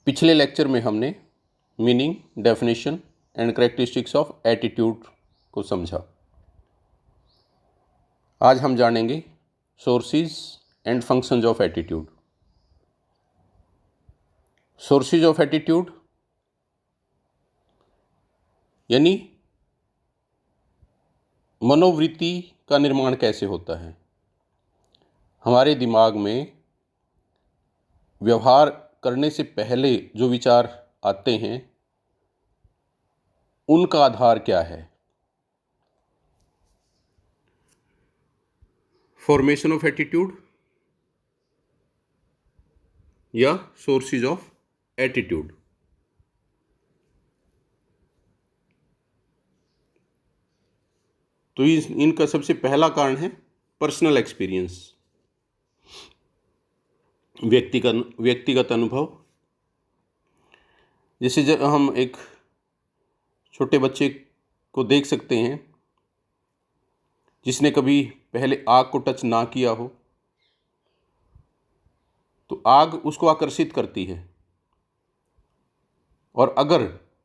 पिछले लेक्चर में हमने meaning, definition and characteristics of attitude को समझा। आज हम जानेंगे sources and functions of attitude. Sources of attitude यानी मनोवृत्ति का निर्माण कैसे होता है। हमारे दिमाग में व्यवहार करने से पहले जो विचार आते हैं उनका आधार क्या है। फॉर्मेशन ऑफ एटीट्यूड या सोर्सेज ऑफ एटीट्यूड। तो इनका सबसे पहला कारण है पर्सनल एक्सपीरियंस, व्यक्तिगत अनुभव। जैसे जब हम एक छोटे बच्चे को देख सकते हैं जिसने कभी पहले आग को टच ना किया हो, तो आग उसको आकर्षित करती है और अगर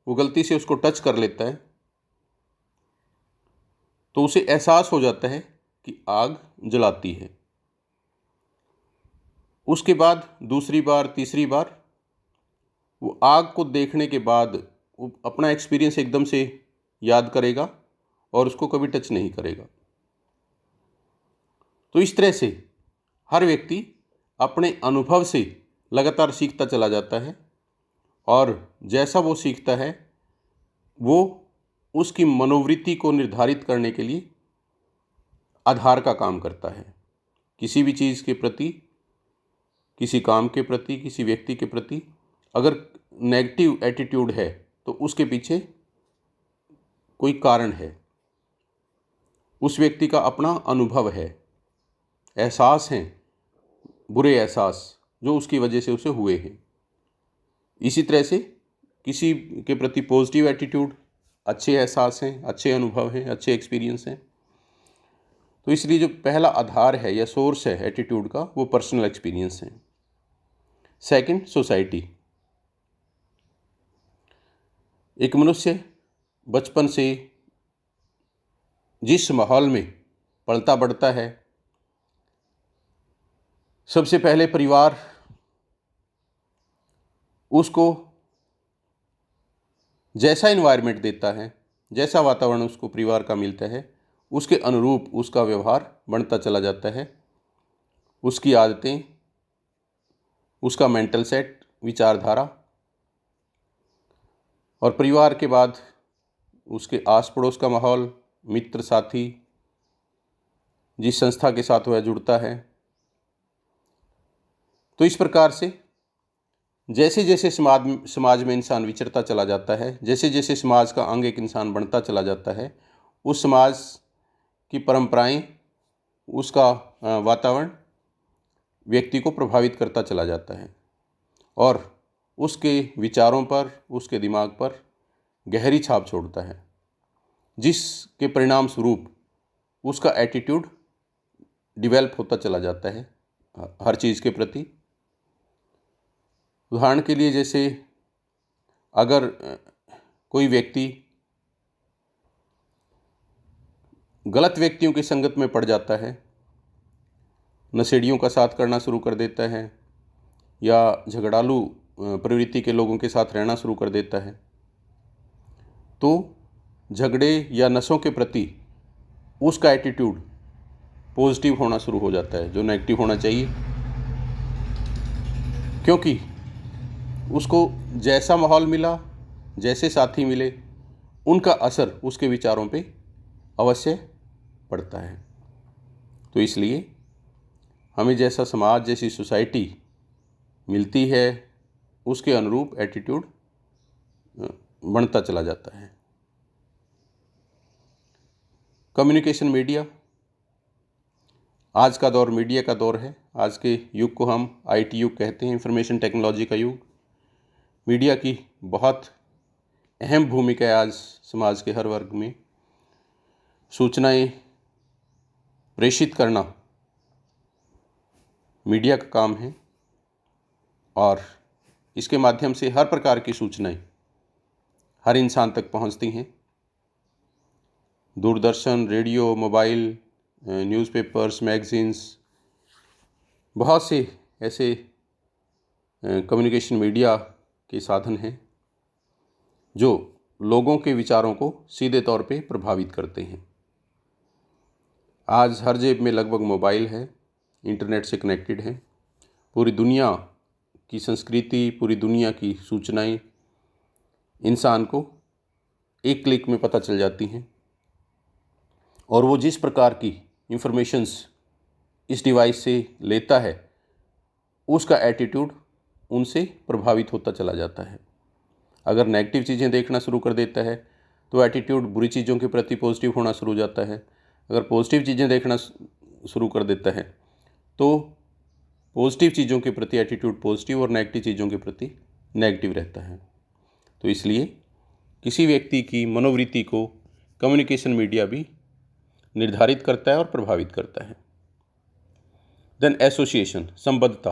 वो गलती से उसको टच कर लेता है तो उसे एहसास हो जाता है कि आग जलाती है। उसके बाद दूसरी बार, तीसरी बार वो आग को देखने के बाद वो अपना एक्सपीरियंस एकदम से याद करेगा और उसको कभी टच नहीं करेगा। तो इस तरह से हर व्यक्ति अपने अनुभव से लगातार सीखता चला जाता है और जैसा वो सीखता है वो उसकी मनोवृत्ति को निर्धारित करने के लिए आधार का काम करता है। किसी भी चीज़ के प्रति, किसी काम के प्रति, किसी व्यक्ति के प्रति अगर नेगेटिव एटीट्यूड है तो उसके पीछे कोई कारण है, उस व्यक्ति का अपना अनुभव है, एहसास हैं, बुरे एहसास जो उसकी वजह से उसे हुए हैं। इसी तरह से किसी के प्रति पॉजिटिव एटीट्यूड, अच्छे एहसास हैं, अच्छे अनुभव हैं, अच्छे एक्सपीरियंस हैं। तो इसलिए जो पहला आधार है या सोर्स है एटीट्यूड का वो पर्सनल एक्सपीरियंस है। Second, society. एक मनुष्य बचपन से जिस माहौल में पलता बढ़ता है, सबसे पहले परिवार उसको जैसा इन्वायरमेंट देता है, जैसा वातावरण उसको परिवार का मिलता है, उसके अनुरूप उसका व्यवहार बढ़ता चला जाता है। उसकी आदतें, उसका मेंटल सेट, विचारधारा, और परिवार के बाद उसके आस पड़ोस का माहौल, मित्र साथी, जिस संस्था के साथ वह जुड़ता है। तो इस प्रकार से जैसे जैसे समाज में इंसान विचरता चला जाता है, जैसे जैसे समाज का अंग एक इंसान बनता चला जाता है, उस समाज की परंपराएं, उसका वातावरण व्यक्ति को प्रभावित करता चला जाता है और उसके विचारों पर, उसके दिमाग पर गहरी छाप छोड़ता है, जिसके परिणाम स्वरूप उसका एटीट्यूड डेवलप होता चला जाता है हर चीज़ के प्रति। उदाहरण के लिए, जैसे अगर कोई व्यक्ति गलत व्यक्तियों की संगत में पड़ जाता है, नशेड़ियों का साथ करना शुरू कर देता है या झगड़ालू प्रवृत्ति के लोगों के साथ रहना शुरू कर देता है, तो झगड़े या नशों के प्रति उसका एटीट्यूड पॉजिटिव होना शुरू हो जाता है, जो नेगेटिव होना चाहिए, क्योंकि उसको जैसा माहौल मिला, जैसे साथी मिले, उनका असर उसके विचारों पे अवश्य पड़ता है। तो इसलिए हमें जैसा समाज, जैसी सोसाइटी मिलती है, उसके अनुरूप एटीट्यूड बढ़ता चला जाता है। Communication media. आज का दौर मीडिया का दौर है। आज के युग को हम आईटी युग कहते हैं, इंफॉर्मेशन टेक्नोलॉजी का युग। मीडिया की बहुत अहम भूमिका है आज समाज के हर वर्ग में। सूचनाएं प्रेषित करना मीडिया का काम है और इसके माध्यम से हर प्रकार की सूचनाएं हर इंसान तक पहुंचती हैं। Doordarshan, radio, mobile, newspapers, magazines, बहुत से ऐसे कम्युनिकेशन मीडिया के साधन हैं जो लोगों के विचारों को सीधे तौर पे प्रभावित करते हैं। आज हर जेब में लगभग मोबाइल है, इंटरनेट से कनेक्टेड है। पूरी दुनिया की संस्कृति, पूरी दुनिया की सूचनाएं इंसान को एक क्लिक में पता चल जाती हैं और वो जिस प्रकार की इंफॉर्मेशंस इस डिवाइस से लेता है उसका एटीट्यूड उनसे प्रभावित होता चला जाता है। अगर नेगेटिव चीज़ें देखना शुरू कर देता है तो एटीट्यूड बुरी चीज़ों के प्रति पॉजिटिव होना शुरू हो जाता है। अगर पॉजिटिव चीज़ें देखना शुरू कर देता है तो पॉजिटिव चीज़ों के प्रति एटीट्यूड पॉजिटिव और नेगेटिव चीज़ों के प्रति नेगेटिव रहता है। तो इसलिए किसी व्यक्ति की मनोवृत्ति को कम्युनिकेशन मीडिया भी निर्धारित करता है और प्रभावित करता है। देन एसोसिएशन, संबद्धता।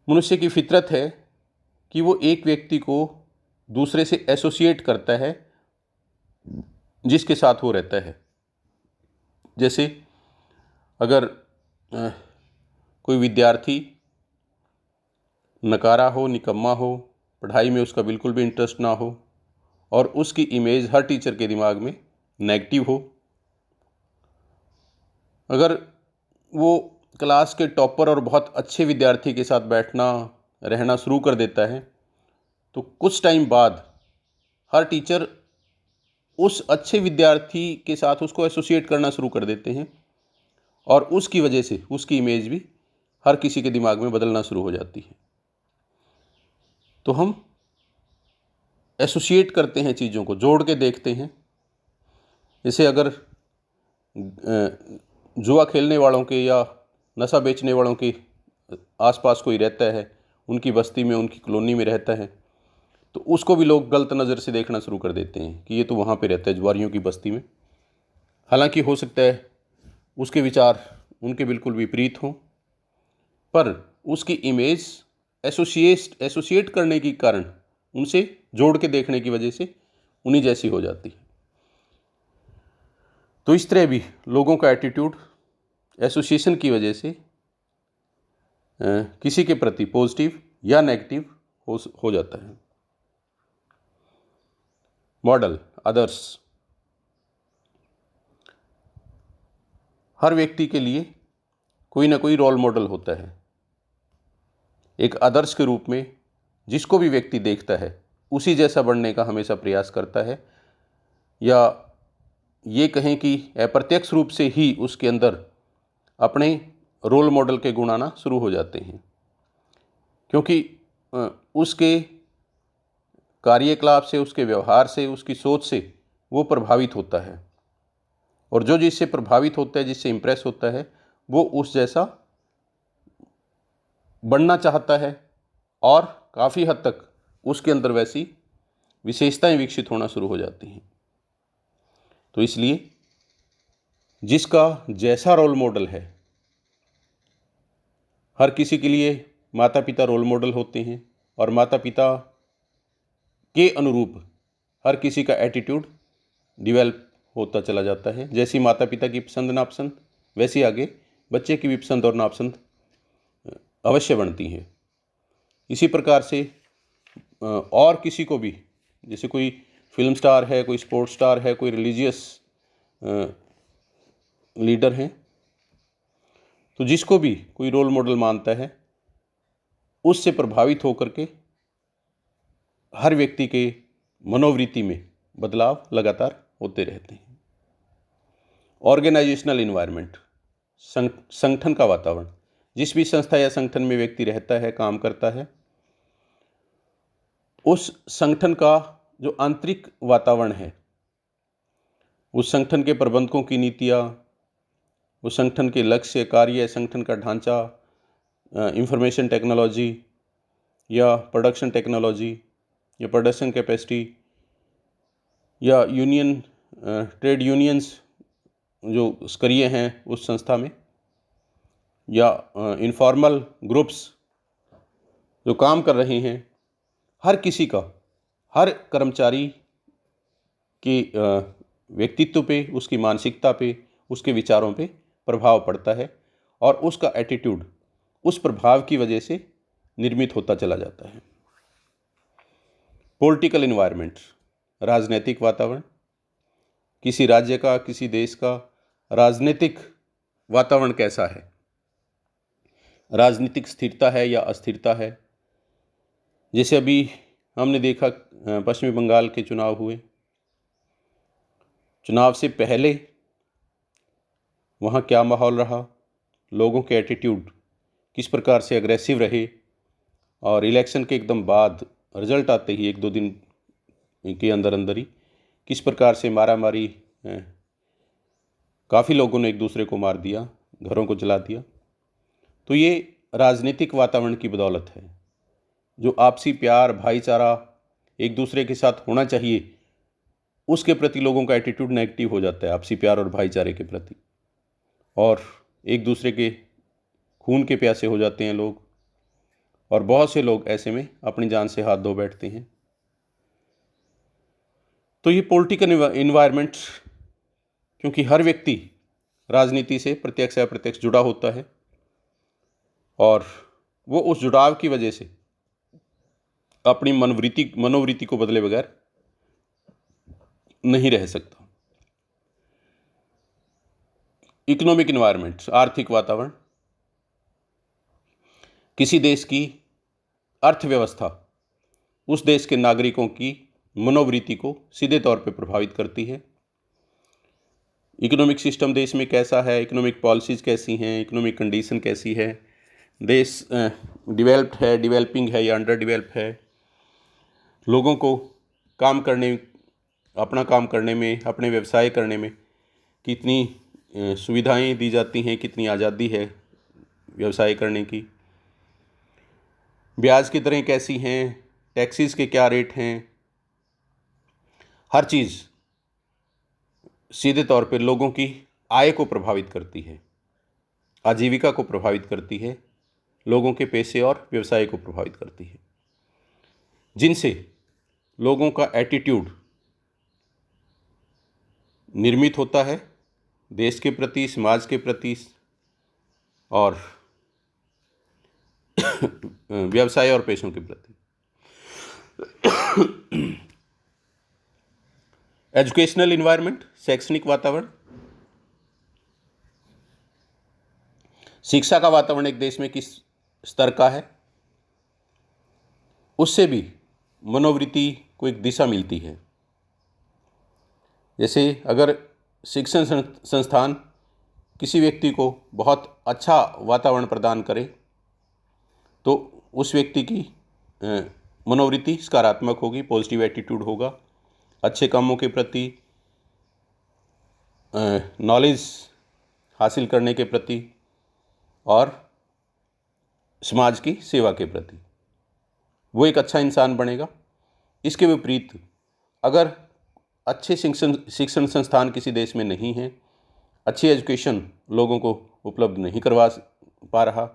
मनुष्य की फितरत है कि वो एक व्यक्ति को दूसरे से एसोसिएट करता है जिसके साथ वो रहता है। जैसे अगर कोई विद्यार्थी नकारा हो, निकम्मा हो, पढ़ाई में उसका बिल्कुल भी इंटरेस्ट ना हो और उसकी इमेज हर टीचर के दिमाग में नेगेटिव हो, अगर वो क्लास के टॉपर और बहुत अच्छे विद्यार्थी के साथ बैठना रहना शुरू कर देता है तो कुछ टाइम बाद हर टीचर उस अच्छे विद्यार्थी के साथ उसको एसोसिएट करना शुरू कर देते हैं और उसकी वजह से उसकी इमेज भी हर किसी के दिमाग में बदलना शुरू हो जाती है। तो हम एसोसिएट करते हैं, चीज़ों को जोड़ के देखते हैं। जैसे अगर जुआ खेलने वालों के या नशा बेचने वालों के आसपास कोई रहता है, उनकी बस्ती में, उनकी कॉलोनी में रहता है, तो उसको भी लोग गलत नज़र से देखना शुरू कर देते हैं कि ये तो वहाँ पे रहता है जुआरियों की बस्ती में। हालांकि हो सकता है उसके विचार उनके बिल्कुल विपरीत हों, पर उसकी इमेज एसोसिएट करने के कारण, उनसे जोड़ के देखने की वजह से उन्हीं जैसी हो जाती है। तो इस तरह भी लोगों का एटीट्यूड एसोसिएशन की वजह से किसी के प्रति पॉजिटिव या नेगेटिव हो जाता है। मॉडल, आदर्श। हर व्यक्ति के लिए कोई ना कोई रोल मॉडल होता है। एक आदर्श के रूप में जिसको भी व्यक्ति देखता है उसी जैसा बनने का हमेशा प्रयास करता है, या ये कहें कि अप्रत्यक्ष रूप से ही उसके अंदर अपने रोल मॉडल के गुण आना शुरू हो जाते हैं, क्योंकि उसके कार्यकलाप से, उसके व्यवहार से, उसकी सोच से वो प्रभावित होता है और जो जिससे प्रभावित होता है, जिससे इम्प्रेस होता है, वो उस जैसा बनना चाहता है और काफ़ी हद तक उसके अंदर वैसी विशेषताएं विकसित होना शुरू हो जाती हैं। तो इसलिए जिसका जैसा रोल मॉडल है, हर किसी के लिए माता पिता रोल मॉडल होते हैं और माता पिता के अनुरूप हर किसी का एटीट्यूड डिवेल्प होता चला जाता है। जैसी माता पिता की पसंद नापसंद, वैसी आगे बच्चे की भी पसंद और नापसंद अवश्य बनती है। इसी प्रकार से और किसी को भी, जैसे कोई फिल्म स्टार है, कोई स्पोर्ट्स स्टार है, कोई रिलीजियस लीडर हैं, तो जिसको भी कोई रोल मॉडल मानता है उससे प्रभावित होकर के हर व्यक्ति के मनोवृत्ति में बदलाव लगातार होते रहते हैं। ऑर्गेनाइजेशनल इन्वायरमेंट, संगठन का वातावरण। जिस भी संस्था या संगठन में व्यक्ति रहता है, काम करता है, उस संगठन का जो आंतरिक वातावरण है, उस संगठन के प्रबंधकों की नीतियाँ, उस संगठन के लक्ष्य, कार्य, संगठन का ढांचा, इंफॉर्मेशन टेक्नोलॉजी या प्रोडक्शन टेक्नोलॉजी या प्रोडक्शन कैपेसिटी या यूनियन, ट्रेड यूनियंस जो सक्रिय हैं उस संस्था में, या इनफॉर्मल ग्रुप्स जो काम कर रहे हैं, हर किसी का, हर कर्मचारी के व्यक्तित्व पे, उसकी मानसिकता पे, उसके विचारों पे प्रभाव पड़ता है और उसका एटीट्यूड उस प्रभाव की वजह से निर्मित होता चला जाता है। पॉलिटिकल इन्वायरमेंट, राजनीतिक वातावरण, किसी राज्य का, किसी देश का राजनीतिक वातावरण कैसा है, राजनीतिक स्थिरता है या अस्थिरता है। जैसे अभी हमने देखा पश्चिमी बंगाल के चुनाव हुए, चुनाव से पहले वहाँ क्या माहौल रहा, लोगों के एटीट्यूड किस प्रकार से अग्रेसिव रहे, और इलेक्शन के एकदम बाद रिजल्ट आते ही 1-2 दिन के अंदर अंदर ही किस प्रकार से मारा मारी, काफ़ी लोगों ने एक दूसरे को मार दिया, घरों को जला दिया। तो ये राजनीतिक वातावरण की बदौलत है। जो आपसी प्यार, भाईचारा एक दूसरे के साथ होना चाहिए, उसके प्रति लोगों का एटीट्यूड नेगेटिव हो जाता है, आपसी प्यार और भाईचारे के प्रति, और एक दूसरे के खून के प्यासे हो जाते हैं लोग, और बहुत से लोग ऐसे में अपनी जान से हाथ धो बैठते हैं। तो ये पॉलिटिकल इन्वायरमेंट, क्योंकि हर व्यक्ति राजनीति से प्रत्यक्ष या अप्रत्यक्ष जुड़ा होता है और वो उस जुड़ाव की वजह से अपनी मनोवृत्ति को बदले बगैर नहीं रह सकता। इकोनॉमिक इन्वायरमेंट, आर्थिक वातावरण, किसी देश की अर्थव्यवस्था उस देश के नागरिकों की मनोवृत्ति को सीधे तौर पर प्रभावित करती है। इकोनॉमिक सिस्टम देश में कैसा है, इकोनॉमिक पॉलिसीज़ कैसी हैं, इकोनॉमिक कंडीशन कैसी है, देश डेवलप्ड है, डेवलपिंग है या अंडर डेवलप है, लोगों को काम करने, अपना काम करने में, अपने व्यवसाय करने में कितनी सुविधाएं दी जाती हैं, कितनी आज़ादी है व्यवसाय करने की, ब्याज की दरें कैसी हैं, टैक्सेस के क्या रेट हैं, हर चीज़ सीधे तौर पर लोगों की आय को प्रभावित करती है, आजीविका को प्रभावित करती है, लोगों के पैसे और व्यवसाय को प्रभावित करती है, जिनसे लोगों का एटीट्यूड निर्मित होता है देश के प्रति, समाज के प्रति और व्यवसाय और पेशों के प्रति। एजुकेशनल इन्वायरमेंट, शैक्षणिक वातावरण, शिक्षा का वातावरण एक देश में किस स्तर का है, उससे भी मनोवृत्ति को एक दिशा मिलती है। जैसे अगर शिक्षण संस्थान किसी व्यक्ति को बहुत अच्छा वातावरण प्रदान करे तो उस व्यक्ति की मनोवृत्ति सकारात्मक होगी, पॉजिटिव एटीट्यूड होगा, अच्छे कामों के प्रति, नॉलेज हासिल करने के प्रति और समाज की सेवा के प्रति वो एक अच्छा इंसान बनेगा। इसके विपरीत अगर अच्छे शिक्षण संस्थान किसी देश में नहीं हैं, अच्छी एजुकेशन लोगों को उपलब्ध नहीं करवा पा रहा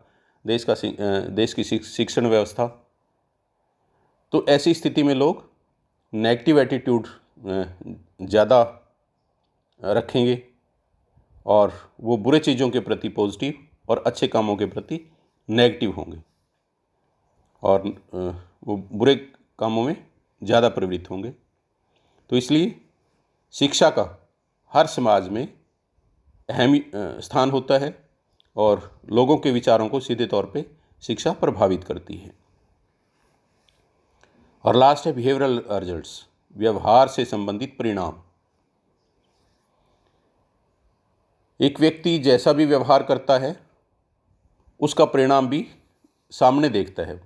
देश की शिक्षण व्यवस्था, तो ऐसी स्थिति में लोग नेगेटिव एटीट्यूड ज़्यादा रखेंगे और वो बुरे चीज़ों के प्रति पॉजिटिव और अच्छे कामों के प्रति नेगेटिव होंगे और वो बुरे कामों में ज़्यादा प्रवृत्त होंगे। तो इसलिए शिक्षा का हर समाज में अहम स्थान होता है और लोगों के विचारों को सीधे तौर पे शिक्षा प्रभावित करती है। और लास्ट है बिहेवियरल रिजल्ट्स, व्यवहार से संबंधित परिणाम। एक व्यक्ति जैसा भी व्यवहार करता है उसका परिणाम भी सामने देखता है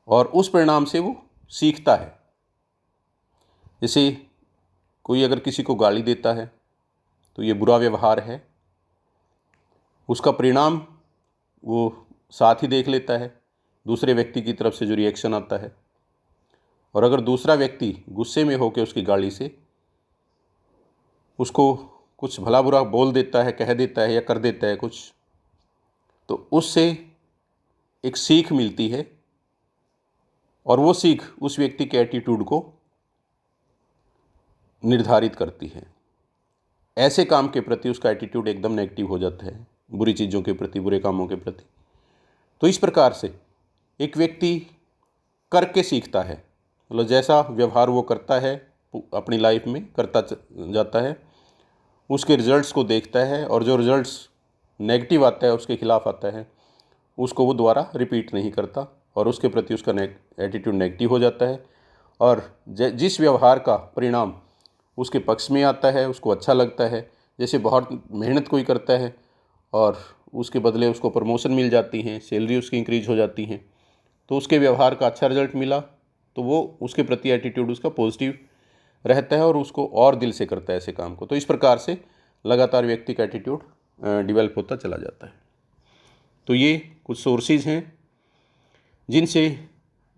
और उस परिणाम से वो सीखता है। जैसे कोई अगर किसी को गाली देता है तो ये बुरा व्यवहार है, उसका परिणाम वो साथ ही देख लेता है, दूसरे व्यक्ति की तरफ से जो रिएक्शन आता है। और अगर दूसरा व्यक्ति गुस्से में होकर उसकी गाली से उसको कुछ भला बुरा बोल देता है, कह देता है या कर देता है कुछ, तो उससे एक सीख मिलती है और वो सीख उस व्यक्ति के एटीट्यूड को निर्धारित करती है। ऐसे काम के प्रति उसका एटीट्यूड एकदम नेगेटिव हो जाता है, बुरी चीज़ों के प्रति, बुरे कामों के प्रति। तो इस प्रकार से एक व्यक्ति करके सीखता है, मतलब जैसा व्यवहार वो करता है अपनी लाइफ में करता जाता है, उसके रिजल्ट्स को देखता है, और जो रिजल्ट्स नेगेटिव आता है, उसके खिलाफ आता है, उसको वो दोबारा रिपीट नहीं करता और उसके प्रति उसका एटीट्यूड नेगेटिव हो जाता है। और जिस व्यवहार का परिणाम उसके पक्ष में आता है उसको अच्छा लगता है। जैसे बहुत मेहनत कोई करता है और उसके बदले उसको प्रमोशन मिल जाती हैं, सैलरी उसकी इंक्रीज हो जाती हैं, तो उसके व्यवहार का अच्छा रिजल्ट मिला तो वो उसके प्रति एटीट्यूड उसका पॉजिटिव रहता है और उसको और दिल से करता है ऐसे काम को। तो इस प्रकार से लगातार व्यक्ति का एटीट्यूड डेवलप होता चला जाता है। तो ये कुछ सोर्सेज हैं जिनसे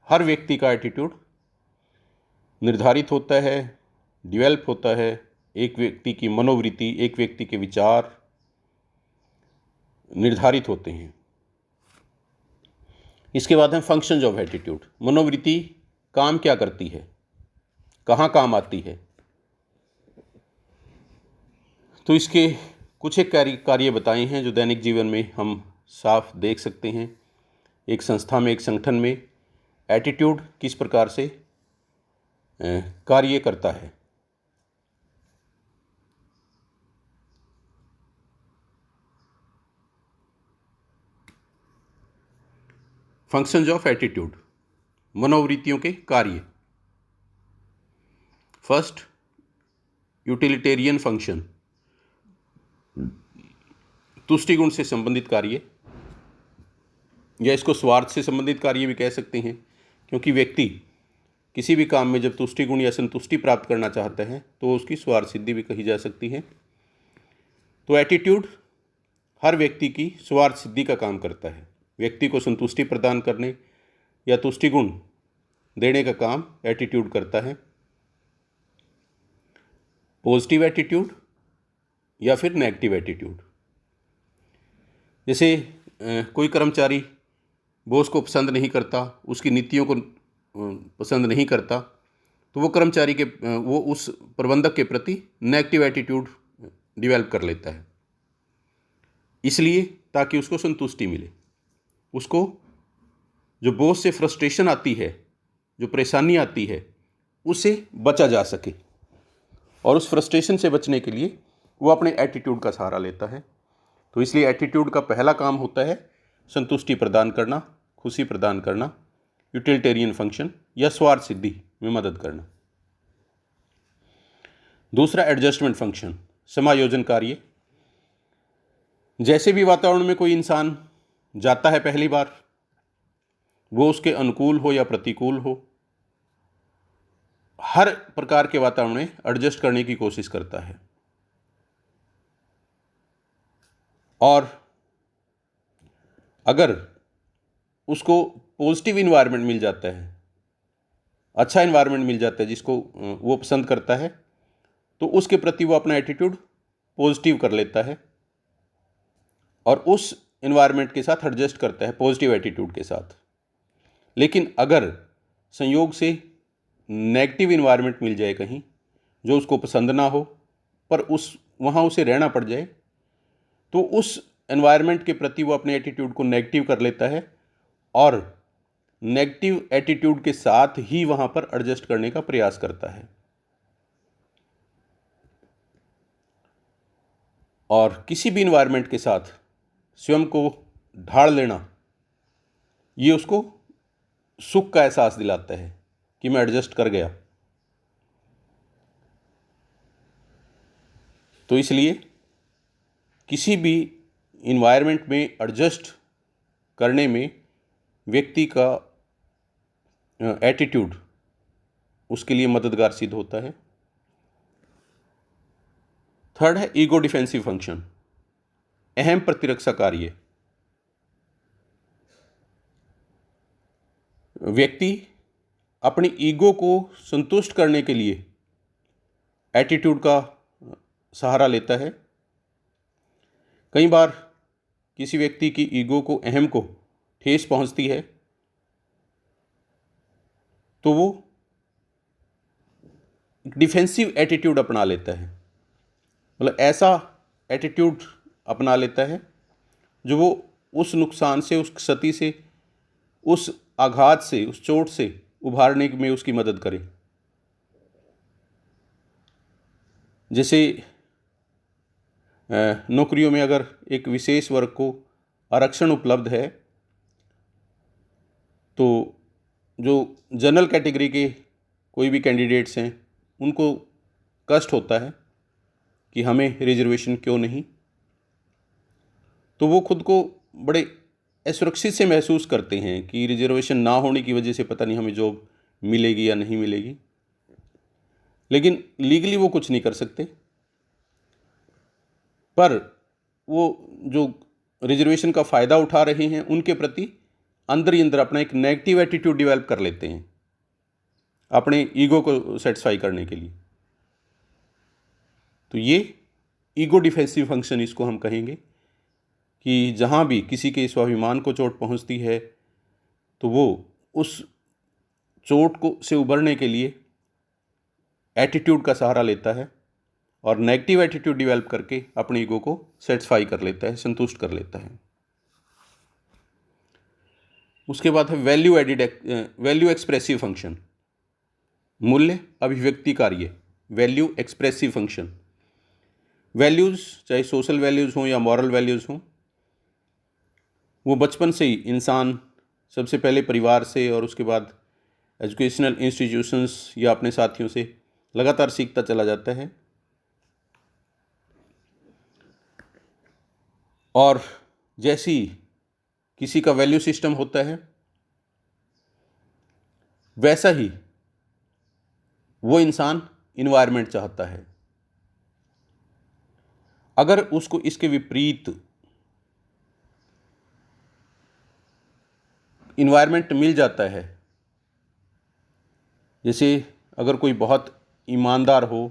हर व्यक्ति का एटीट्यूड निर्धारित होता है, डेवलप होता है। एक व्यक्ति की मनोवृत्ति, एक व्यक्ति के विचार निर्धारित होते हैं। इसके बाद है फंक्शंस ऑफ एटीट्यूड। मनोवृत्ति काम क्या करती है, कहाँ काम आती है? तो इसके कुछ एक कार्य बताए हैं जो दैनिक जीवन में हम साफ देख सकते हैं। एक संस्था में, एक संगठन में एटीट्यूड किस प्रकार से कार्य करता है। फंक्शंस ऑफ एटीट्यूड, मनोवृत्तियों के कार्य। फर्स्ट, यूटिलिटेरियन फंक्शन, तुष्टि गुण से संबंधित कार्य, या इसको स्वार्थ से संबंधित कार्य भी कह सकते हैं, क्योंकि व्यक्ति किसी भी काम में जब तुष्टि गुण या संतुष्टि प्राप्त करना चाहता है तो उसकी स्वार्थ सिद्धि भी कही जा सकती है। तो एटीट्यूड हर व्यक्ति की स्वार्थ सिद्धि का काम करता है। व्यक्ति को संतुष्टि प्रदान करने या तुष्टि गुण देने का काम एटीट्यूड करता है। पॉजिटिव एटीट्यूड या फिर नेगेटिव एटीट्यूड। जैसे कोई कर्मचारी बॉस को पसंद नहीं करता, उसकी नीतियों को पसंद नहीं करता, तो वो कर्मचारी के वो उस प्रबंधक के प्रति नेगेटिव एटीट्यूड डेवलप कर लेता है, इसलिए ताकि उसको संतुष्टि मिले। उसको जो बॉस से फ्रस्ट्रेशन आती है, जो परेशानी आती है, उससे बचा जा सके, और उस फ्रस्ट्रेशन से बचने के लिए वो अपने एटीट्यूड का सहारा लेता है। तो इसलिए एटीट्यूड का पहला काम होता है संतुष्टि प्रदान करना, खुशी प्रदान करना, यूटिलिटेरियन फंक्शन या स्वार्थ सिद्धि में मदद करना। दूसरा, एडजस्टमेंट फंक्शन, समायोजन कार्य। जैसे भी वातावरण में कोई इंसान जाता है पहली बार, वो उसके अनुकूल हो या प्रतिकूल हो, हर प्रकार के वातावरण में एडजस्ट करने की कोशिश करता है। और अगर उसको पॉजिटिव इन्वायरमेंट मिल जाता है, अच्छा इन्वायरमेंट मिल जाता है जिसको वो पसंद करता है, तो उसके प्रति वो अपना एटीट्यूड पॉजिटिव कर लेता है और उस इन्वायरमेंट के साथ एडजस्ट करता है पॉजिटिव एटीट्यूड के साथ। लेकिन अगर संयोग से नेगेटिव इन्वायरमेंट मिल जाए कहीं जो उसको पसंद ना हो, पर वहाँ उसे रहना पड़ जाए, तो उस एनवायरनमेंट के प्रति वो अपने एटीट्यूड को नेगेटिव कर लेता है और नेगेटिव एटीट्यूड के साथ ही वहाँ पर एडजस्ट करने का प्रयास करता है। और किसी भी इन्वायरमेंट के साथ स्वयं को ढाल लेना, ये उसको सुख का एहसास दिलाता है कि मैं एडजस्ट कर गया। तो इसलिए किसी भी इन्वायरमेंट में एडजस्ट करने में व्यक्ति का एटीट्यूड उसके लिए मददगार सिद्ध होता है। थर्ड है ईगो डिफेंसिव फंक्शन, अहम प्रतिरक्षा कार्य। व्यक्ति अपनी ईगो को संतुष्ट करने के लिए एटीट्यूड का सहारा लेता है। कई बार किसी व्यक्ति की ईगो को, अहम को ठेस पहुंचती है तो वो डिफेंसिव एटीट्यूड अपना लेता है, मतलब ऐसा एटीट्यूड अपना लेता है जो वो उस नुकसान से, उस क्षति से, उस आघात से, उस चोट से उभारने में उसकी मदद करे। जैसे नौकरियों में अगर एक विशेष वर्ग को आरक्षण उपलब्ध है तो जो जनरल कैटेगरी के कोई भी कैंडिडेट्स हैं उनको कष्ट होता है कि हमें रिजर्वेशन क्यों नहीं, तो वो खुद को बड़े असुरक्षित से महसूस करते हैं कि रिजर्वेशन ना होने की वजह से पता नहीं हमें जॉब मिलेगी या नहीं मिलेगी, लेकिन लीगली वो कुछ नहीं कर सकते। पर वो जो रिजर्वेशन का फ़ायदा उठा रहे हैं उनके प्रति अंदर ही अंदर अपना एक नेगेटिव एटीट्यूड डेवलप कर लेते हैं अपने ईगो को सेटिस्फाई करने के लिए। तो ये ईगो डिफेंसिव फंक्शन इसको हम कहेंगे कि जहाँ भी किसी के स्वाभिमान को चोट पहुँचती है तो वो उस चोट को से उबरने के लिए एटीट्यूड का सहारा लेता है और नेगेटिव एटीट्यूड डेवलप करके अपने ईगो को सेटिस्फाई कर लेता है, संतुष्ट कर लेता है। उसके बाद है वैल्यू एक्सप्रेसिव फंक्शन, मूल्य अभिव्यक्ति कार्य, वैल्यू एक्सप्रेसिव फंक्शन। वैल्यूज़ चाहे सोशल वैल्यूज़ हों या मॉरल वैल्यूज़ हों, वो बचपन से ही इंसान सबसे पहले परिवार से और उसके बाद एजुकेशनल इंस्टीट्यूशंस या अपने साथियों से लगातार सीखता चला जाता है। और जैसी किसी का वैल्यू सिस्टम होता है वैसा ही वो इंसान इन्वायरमेंट चाहता है। अगर उसको इसके विपरीत इन्वायरमेंट मिल जाता है, जैसे अगर कोई बहुत ईमानदार हो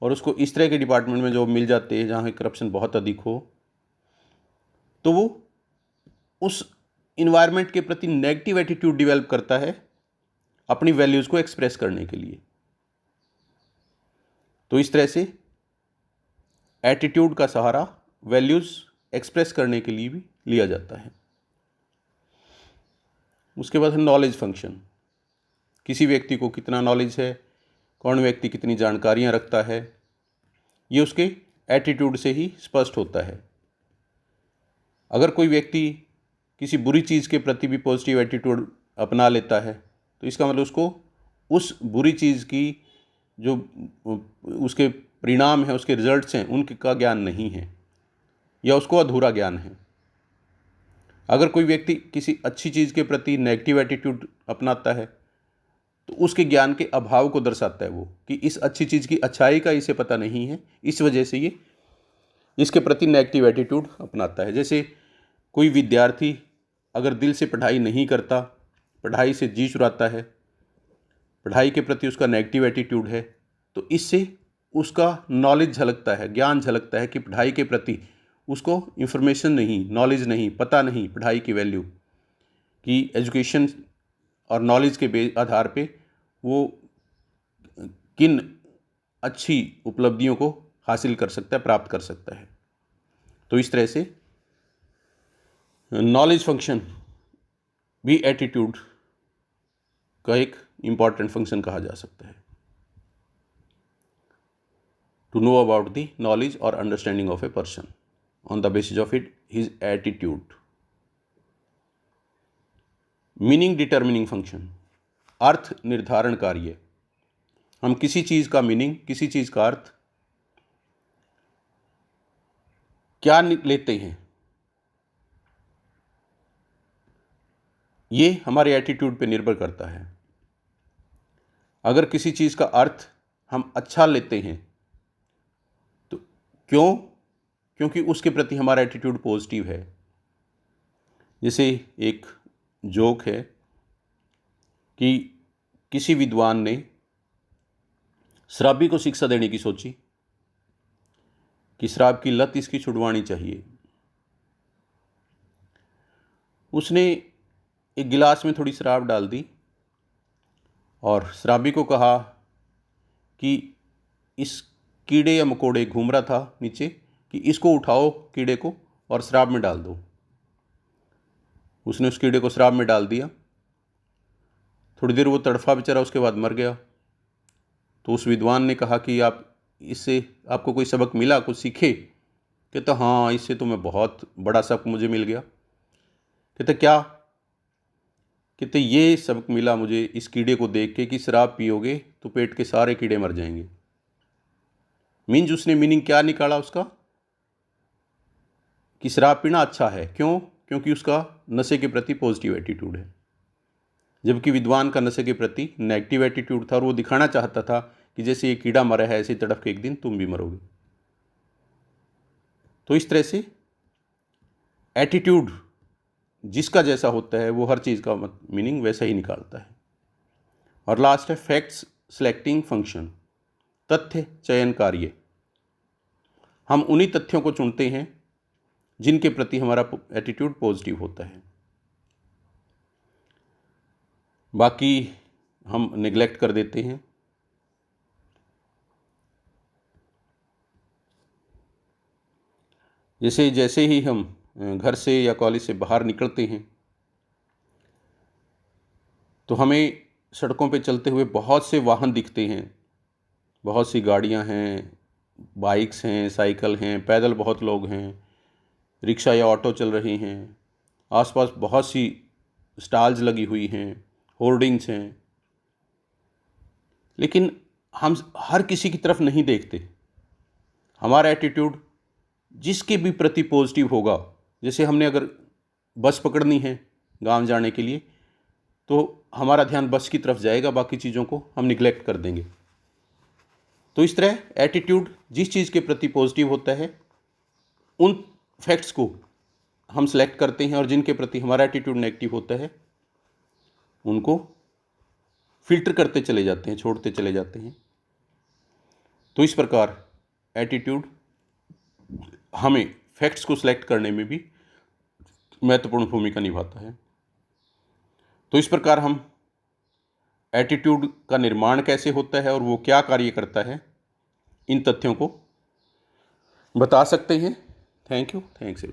और उसको इस तरह के डिपार्टमेंट में जॉब मिल जाते हैं जहाँ करप्शन बहुत अधिक हो, तो वो उस इन्वायरमेंट के प्रति नेगेटिव एटीट्यूड डेवलप करता है अपनी वैल्यूज़ को एक्सप्रेस करने के लिए। तो इस तरह से एटीट्यूड का सहारा वैल्यूज़ एक्सप्रेस करने के लिए भी लिया जाता है। उसके बाद है नॉलेज फंक्शन। किसी व्यक्ति को कितना नॉलेज है, कौन व्यक्ति कितनी जानकारियाँ रखता है, ये उसके एटीट्यूड से ही स्पष्ट होता है। अगर कोई व्यक्ति किसी बुरी चीज़ के प्रति भी पॉजिटिव एटीट्यूड अपना लेता है तो इसका मतलब उसको उस बुरी चीज़ की जो उसके परिणाम हैं, उसके रिजल्ट्स हैं, उनका ज्ञान नहीं है या उसको अधूरा ज्ञान है। अगर कोई व्यक्ति किसी अच्छी चीज़ के प्रति नेगेटिव एटीट्यूड अपनाता है तो उसके ज्ञान के अभाव को दर्शाता है वो कि इस अच्छी चीज़ की अच्छाई का इसे पता नहीं है, इस वजह से ये इसके प्रति नेगेटिव एटीट्यूड अपनाता है। जैसे कोई विद्यार्थी अगर दिल से पढ़ाई नहीं करता, पढ़ाई से जी चुराता है, पढ़ाई के प्रति उसका नेगेटिव एटीट्यूड है, तो इससे उसका नॉलेज झलकता है, ज्ञान झलकता है कि पढ़ाई के प्रति उसको इन्फॉर्मेशन नहीं, नॉलेज नहीं, पता नहीं पढ़ाई की वैल्यू, कि एजुकेशन और नॉलेज के आधार पे वो किन अच्छी उपलब्धियों को हासिल कर सकता है, प्राप्त कर सकता है। तो इस तरह से नॉलेज फंक्शन भी एटीट्यूड का एक इम्पॉर्टेंट फंक्शन कहा जा सकता है। To know about the knowledge और understanding of a person on the basis of it his attitude. Meaning determining function, अर्थ निर्धारण कार्य। हम किसी चीज़ का मीनिंग, किसी चीज़ का अर्थ क्या लेते हैं, ये हमारे एटीट्यूड पे निर्भर करता है। अगर किसी चीज़ का अर्थ हम अच्छा लेते हैं तो क्योंकि उसके प्रति हमारा एटीट्यूड पॉजिटिव है। जैसे एक जोक है कि किसी विद्वान ने शराबी को शिक्षा देने की सोची कि शराब की लत इसकी छुड़वानी चाहिए। उसने एक गिलास में थोड़ी शराब डाल दी और शराबी को कहा कि इस कीड़े या मकोड़े घूम रहा था नीचे, कि इसको उठाओ कीड़े को और शराब में डाल दो। उसने उस कीड़े को शराब में डाल दिया। थोड़ी देर वो तड़फा बेचारा, उसके बाद मर गया। तो उस विद्वान ने कहा कि आप इससे आपको कोई सबक मिला, कुछ सीखे? कहता हाँ, इससे तो मैं बहुत बड़ा सबक मुझे मिल गया। कहते क्या? कहते ये सबक मिला मुझे इस कीड़े को देख के कि शराब पियोगे तो पेट के सारे कीड़े मर जाएंगे। मीन्स उसने मीनिंग क्या निकाला उसका, कि शराब पीना अच्छा है। क्यों? क्योंकि उसका नशे के प्रति पॉजिटिव एटीट्यूड है, जबकि विद्वान का नशे के प्रति नेगेटिव एटीट्यूड था और वो दिखाना चाहता था कि जैसे ये कीड़ा मरा है ऐसे तड़फ के एक दिन तुम भी मरोगे। तो इस तरह से एटीट्यूड जिसका जैसा होता है वो हर चीज़ का मीनिंग वैसा ही निकालता है। और लास्ट है फैक्ट्स सिलेक्टिंग फंक्शन, तथ्य चयन कार्य। हम उन्हीं तथ्यों को चुनते हैं जिनके प्रति हमारा एटीट्यूड पॉजिटिव होता है, बाकी हम नेग्लेक्ट कर देते हैं। जैसे जैसे ही हम घर से या कॉलेज से बाहर निकलते हैं तो हमें सड़कों पे चलते हुए बहुत से वाहन दिखते हैं, बहुत सी गाड़ियां हैं, बाइक्स हैं, साइकिल हैं, पैदल बहुत लोग हैं, रिक्शा या ऑटो चल रही हैं, आसपास बहुत सी स्टॉल्स लगी हुई हैं, होर्डिंग्स हैं। लेकिन हम हर किसी की तरफ नहीं देखते। हमारा एटीट्यूड जिसके भी प्रति पॉजिटिव होगा, जैसे हमने अगर बस पकड़नी है गांव जाने के लिए तो हमारा ध्यान बस की तरफ जाएगा, बाकी चीज़ों को हम निगलेक्ट कर देंगे। तो इस तरह एटीट्यूड जिस चीज़ के प्रति पॉजिटिव होता है उन फैक्ट्स को हम सेलेक्ट करते हैं, और जिनके प्रति हमारा एटीट्यूड नेगेटिव होता है उनको फिल्टर करते चले जाते हैं, छोड़ते चले जाते हैं। तो इस प्रकार एटीट्यूड हमें फैक्ट्स को सिलेक्ट करने में भी महत्वपूर्ण भूमिका निभाता है। तो इस प्रकार हम एटीट्यूड का निर्माण कैसे होता है और वो क्या कार्य करता है, इन तथ्यों को बता सकते हैं। Thank you. थैंक्स।